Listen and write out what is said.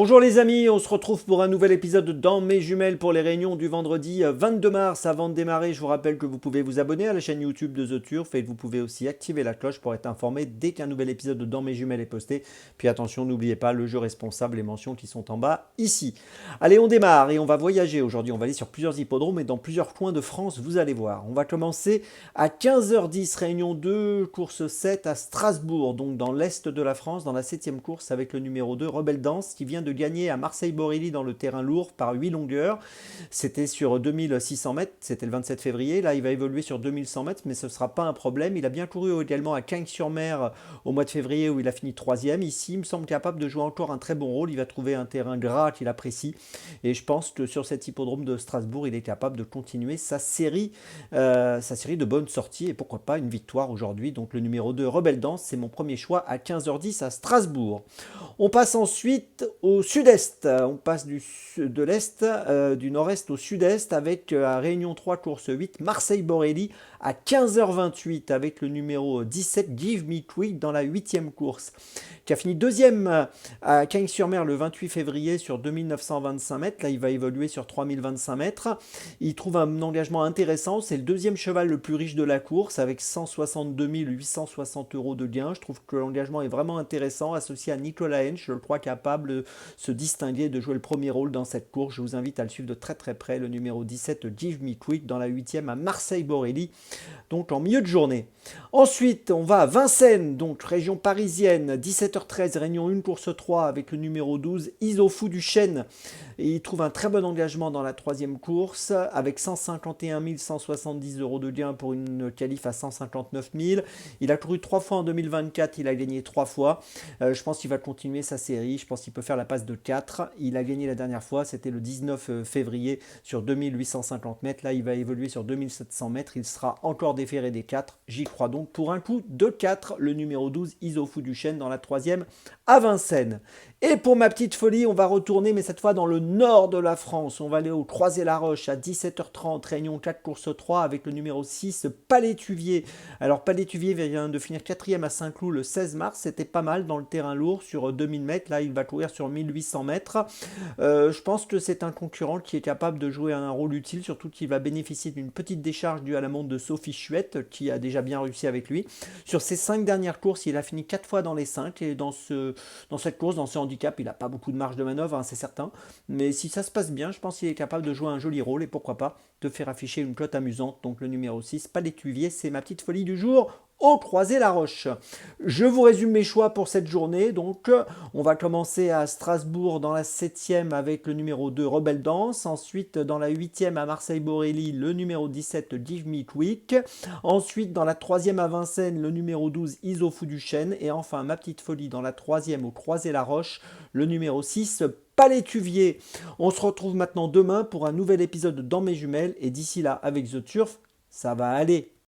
Bonjour les amis, on se retrouve pour un nouvel épisode de Dans mes jumelles pour les réunions du vendredi 22 mars. Avant de démarrer, je vous rappelle que vous pouvez vous abonner à la chaîne YouTube de The Turf et vous pouvez aussi activer la cloche pour être informé dès qu'un nouvel épisode de Dans mes jumelles est posté. Puis attention, n'oubliez pas le jeu responsable, les mentions qui sont en bas ici. Allez, on démarre et on va voyager aujourd'hui. On va aller sur plusieurs hippodromes et dans plusieurs coins de France, vous allez voir. On va commencer à 15h10, réunion 2, course 7 à Strasbourg, donc dans l'est de la France, dans la 7e course avec le numéro 2, Rebelle Danse, qui vient de gagner à Marseille-Borelli dans le terrain lourd par 8 longueurs. C'était sur 2600 mètres, c'était le 27 février. Là, il va évoluer sur 2100 mètres, mais ce ne sera pas un problème. Il a bien couru également à Cagnes-sur-Mer au mois de février où il a fini 3e. Ici, il me semble capable de jouer encore un très bon rôle. Il va trouver un terrain gras qu'il apprécie. Et je pense que sur cet hippodrome de Strasbourg, il est capable de continuer sa série de bonnes sorties. Et pourquoi pas une victoire aujourd'hui. Donc le numéro 2, Rebelle Danse, c'est mon premier choix à 15h10 à Strasbourg. On passe ensuite au sud-est. On passe de l'est, du nord-est au sud-est avec à Réunion 3, course 8, Marseille-Borelli à 15h28 avec le numéro 17, Give Me Quick dans la 8e course, qui a fini deuxième à Cagnes-sur-Mer le 28 février sur 2925 mètres. Là, il va évoluer sur 3025 mètres. Il trouve un engagement intéressant. C'est le deuxième cheval le plus riche de la course avec 162 860 euros de gain. Je trouve que l'engagement est vraiment intéressant, associé à Nicolas Hench, je le crois capable de se distinguer, de jouer le premier rôle dans cette course. Je vous invite à le suivre de très très près, le numéro 17, Give Me Quick, dans la 8e à Marseille-Borelli, donc en milieu de journée. Ensuite, on va à Vincennes, donc région parisienne, 17h13, réunion 1, course 3, avec le numéro 12, Isofou du Chêne. Et il trouve un très bon engagement dans la 3e course, avec 151 170 euros de gain pour une qualif à 159 000. Il a couru 3 fois en 2024, il a gagné 3 fois. Je pense qu'il va continuer sa série, je pense qu'il peut faire la passe de 4. Il a gagné la dernière fois, c'était le 19 février sur 2850 mètres. Là, il va évoluer sur 2700 mètres, il sera encore déféré des 4. J'y crois donc pour un coup de 4, le numéro 12, Isofou du Chêne dans la 3e à Vincennes. Et pour ma petite folie, on va retourner, mais cette fois dans le nord de la France. On va aller au Croisé-la-Roche à 17h30, réunion 4, course 3, avec le numéro 6, Palais-Tuvier. Alors Palais-Tuvier vient de finir 4e à Saint-Cloud le 16 mars. C'était pas mal dans le terrain lourd sur 2000 mètres. Là, il va courir sur 1800 mètres. Je pense que c'est un concurrent qui est capable de jouer un rôle utile, surtout qu'il va bénéficier d'une petite décharge due à la montre de Sophie Chouette, qui a déjà bien réussi avec lui. Sur ses 5 dernières courses, il a fini 4 fois dans les 5. Et dans cette course, dans ce handicap, il n'a pas beaucoup de marge de manœuvre, hein, c'est certain. Mais si ça se passe bien, je pense qu'il est capable de jouer un joli rôle et pourquoi pas de faire afficher une cote amusante. Donc le numéro 6, Palais-Tuvier, c'est ma petite folie du jour au Croisé-la-Roche. Je vous résume mes choix pour cette journée. Donc, on va commencer à Strasbourg dans la 7e avec le numéro 2, Rebelle Danse. Ensuite, dans la 8e à Marseille-Borelli, le numéro 17, Give Me Quick. Ensuite, dans la 3e à Vincennes, le numéro 12, Isofou du Chêne. Et enfin, ma petite folie dans la 3e au Croisé-la-Roche, le numéro 6, Palais-Tuvier. On se retrouve maintenant demain pour un nouvel épisode Dans mes jumelles. Et d'ici là, avec The Turf, ça va aller.